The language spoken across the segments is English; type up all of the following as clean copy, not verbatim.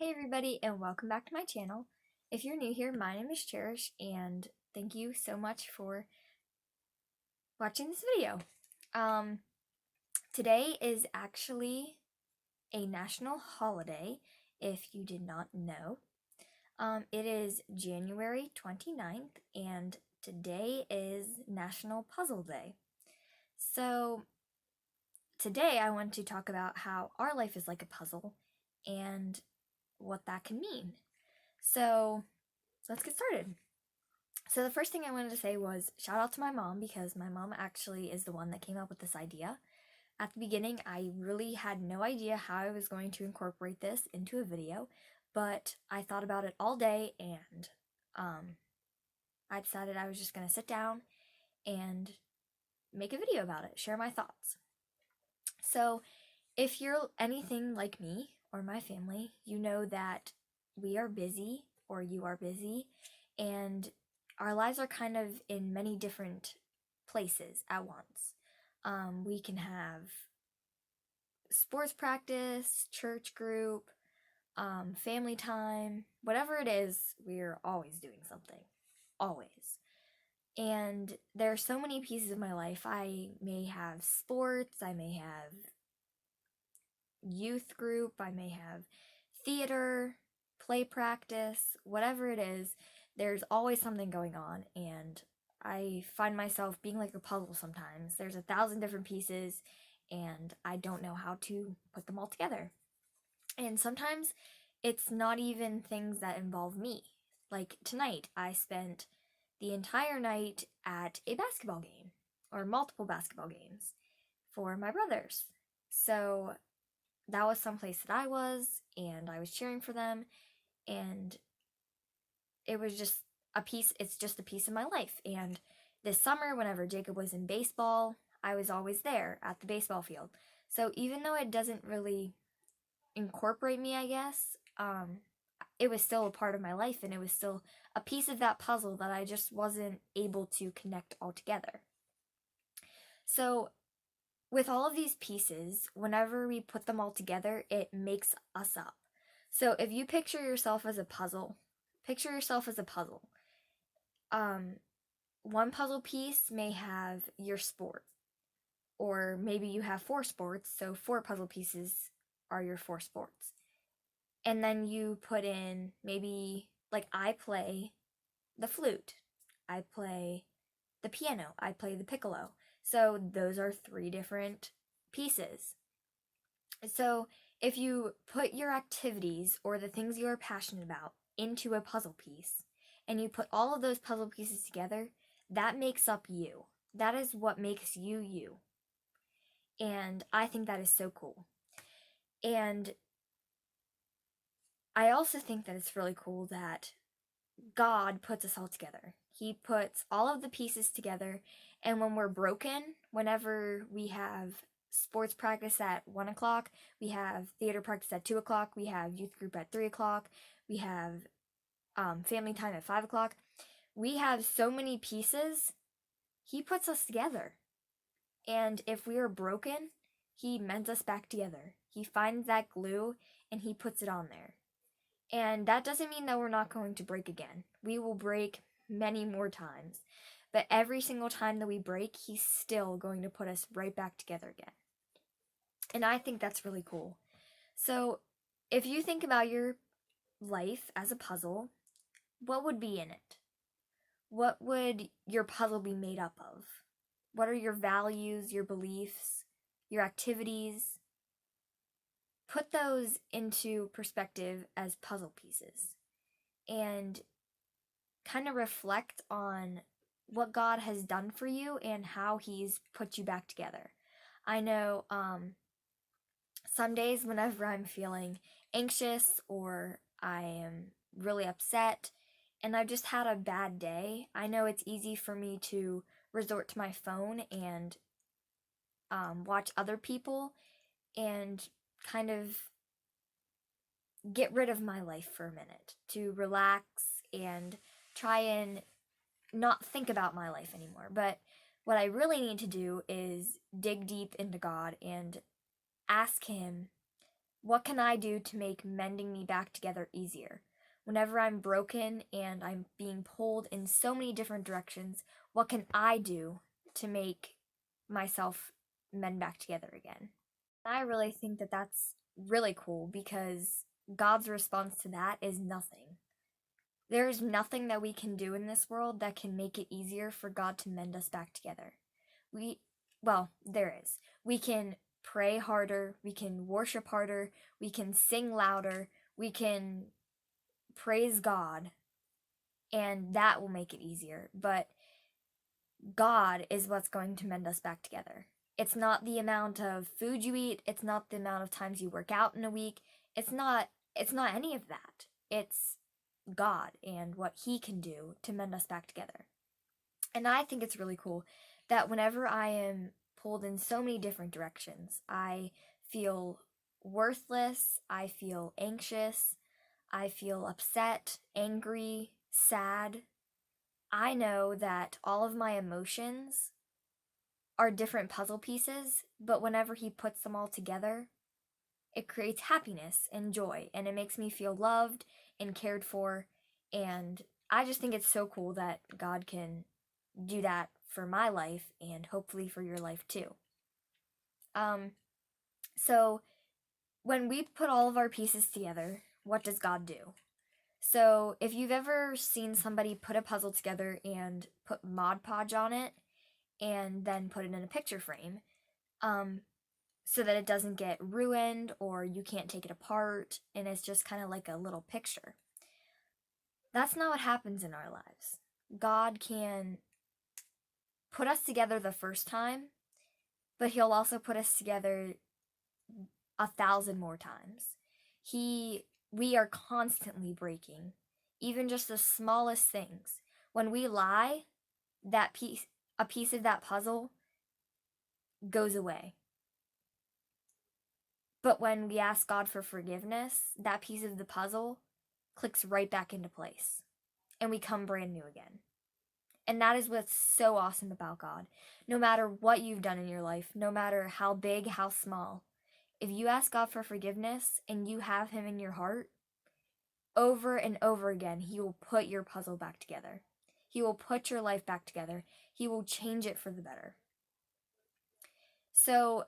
Hey everybody, and welcome back to my channel. If you're new here, my name is Cherish, and thank you so much for watching this video. Today is actually a national holiday, if you did not know. It is January 29th, and today is National Puzzle Day. So today I want to talk about how our life is like a puzzle, and what that can mean. So let's get started. So the first thing I wanted to say was shout out to my mom, because my mom actually is the one that came up with this idea. At the beginning, I really had no idea how I was going to incorporate this into a video, but I thought about it all day, and I decided I was just going to sit down and make a video about it, share my thoughts. So if you're anything like me or my family, you know that we are busy, or you are busy, and our lives are kind of in many different places at once. We can have sports practice, church group, family time, whatever it is, we're always doing something. Always. And there are so many pieces of my life. I may have sports, I may have youth group, I may have theater, play practice, whatever it is, there's always something going on, and I find myself being like a puzzle sometimes. There's 1,000 different pieces, and I don't know how to put them all together. And sometimes it's not even things that involve me. Like tonight, I spent the entire night at a basketball game, or multiple basketball games, for my brothers. So that was someplace that I was, and I was cheering for them, and it was just it's just a piece of my life. And this summer, whenever Jacob was in baseball, I was always there at the baseball field. So even though it doesn't really incorporate me, I guess, it was still a part of my life, and it was still a piece of that puzzle that I just wasn't able to connect all together. So with all of these pieces, whenever we put them all together, it makes us up. So if you picture yourself as a puzzle, picture yourself as a puzzle. One puzzle piece may have your sport, or maybe you have 4 sports, so 4 puzzle pieces are your 4 sports. And then you put in, maybe, like, I play the flute, I play the piano, I play the piccolo. So those are 3 different pieces. So if you put your activities or the things you are passionate about into a puzzle piece, and you put all of those puzzle pieces together, that makes up you. That is what makes you you. And I think that is so cool. And I also think that it's really cool that God puts us all together. He puts all of the pieces together, and when we're broken, whenever we have sports practice at 1 o'clock, we have theater practice at 2 o'clock, we have youth group at 3 o'clock, we have family time at 5 o'clock, we have so many pieces. He puts us together. And if we are broken, he mends us back together. He finds that glue and he puts it on there. And that doesn't mean that we're not going to break again. We will break many more times. But every single time that we break, he's still going to put us right back together again. And I think that's really cool. So if you think about your life as a puzzle, what would be in it? What would your puzzle be made up of? What are your values, your beliefs, your activities? Put those into perspective as puzzle pieces, and kind of reflect on what God has done for you and how he's put you back together. I know some days whenever I'm feeling anxious, or I am really upset and I've just had a bad day, I know it's easy for me to resort to my phone and watch other people and kind of get rid of my life for a minute, to relax and try and not think about my life anymore. But what I really need to do is dig deep into God and ask him What can I do to make mending me back together easier? Whenever I'm broken and I'm being pulled in so many different directions, what can I do to make myself mend back together again? I really think that that's really cool because God's response to that is nothing. There's nothing that we can do in this world that can make it easier for God to mend us back together. We, well, there is. We can pray harder, we can worship harder, we can sing louder, we can praise God, and that will make it easier. But God is what's going to mend us back together. It's not the amount of food you eat, it's not the amount of times you work out in a week. It's not any of that. It's God and what he can do to mend us back together. And I think it's really cool that whenever I am pulled in so many different directions, I feel worthless, I feel anxious, I feel upset, angry, sad. I know that all of my emotions are different puzzle pieces, but whenever he puts them all together, it creates happiness and joy, and it makes me feel loved and cared for. And I just think it's so cool that God can do that for my life and hopefully for your life too. Um, so when we put all of our pieces together, what does God do? So if you've ever seen somebody put a puzzle together and put Mod Podge on it and then put it in a picture frame, um, so that it doesn't get ruined or you can't take it apart and it's just kind of like a little picture. That's not what happens in our lives. God can put us together the first time, but he'll also put us together 1,000 more times. We are constantly breaking, even just the smallest things. When we lie, a piece of that puzzle goes away. But when we ask God for forgiveness, that piece of the puzzle clicks right back into place and we come brand new again. And that is what's so awesome about God. No matter what you've done in your life, no matter how big, how small, if you ask God for forgiveness and you have him in your heart, over and over again, he will put your puzzle back together. He will put your life back together. He will change it for the better. So,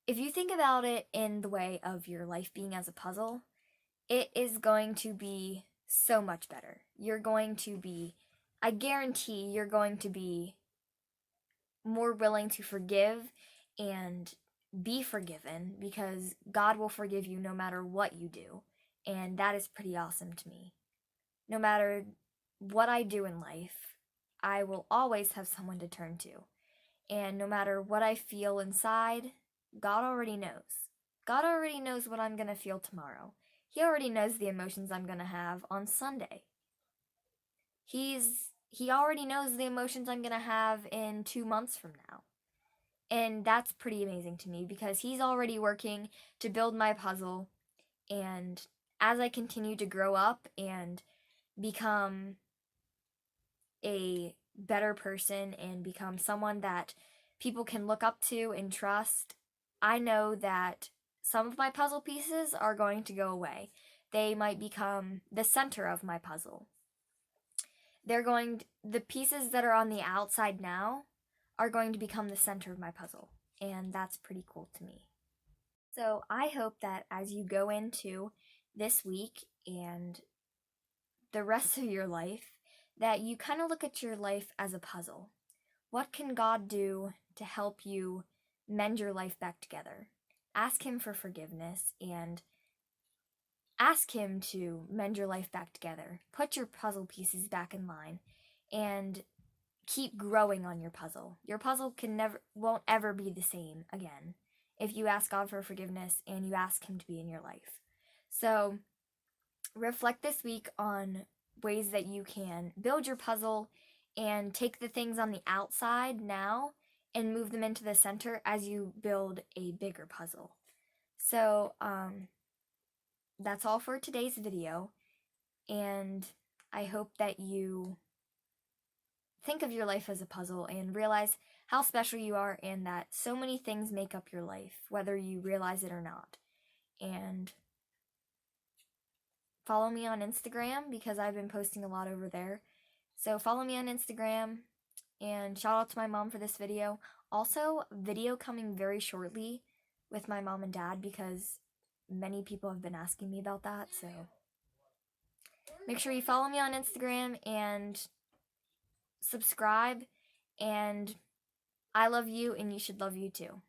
if you think about it in the way of your life being as a puzzle, it is going to be so much better. I guarantee you're going to be more willing to forgive and be forgiven because God will forgive you no matter what you do. And that is pretty awesome to me. No matter what I do in life, I will always have someone to turn to. And no matter what I feel inside, God already knows. God already knows what I'm going to feel tomorrow. He already knows the emotions I'm going to have on Sunday. He already knows the emotions I'm going to have in 2 months from now. And that's pretty amazing to me because he's already working to build my puzzle. And as I continue to grow up and become a better person and become someone that people can look up to and trust, I know that some of my puzzle pieces are going to go away. They might become the center of my puzzle. The pieces that are on the outside now are going to become the center of my puzzle, and that's pretty cool to me. So I hope that as you go into this week and the rest of your life, that you kind of look at your life as a puzzle. What can God do to help you mend your life back together? Ask him for forgiveness and ask him to mend your life back together. Put your puzzle pieces back in line and keep growing on your puzzle. Your puzzle won't ever be the same again if you ask God for forgiveness and you ask him to be in your life. So reflect this week on ways that you can build your puzzle and take the things on the outside now and move them into the center as you build a bigger puzzle. So that's all for today's video, and I hope that you think of your life as a puzzle and realize how special you are and that so many things make up your life, whether you realize it or not. And follow me on Instagram because I've been posting a lot over there. So follow me on Instagram, and shout out to my mom for this video. Also, video coming very shortly with my mom and dad because many people have been asking me about that. So make sure you follow me on Instagram and subscribe, and I love you and you should love you too.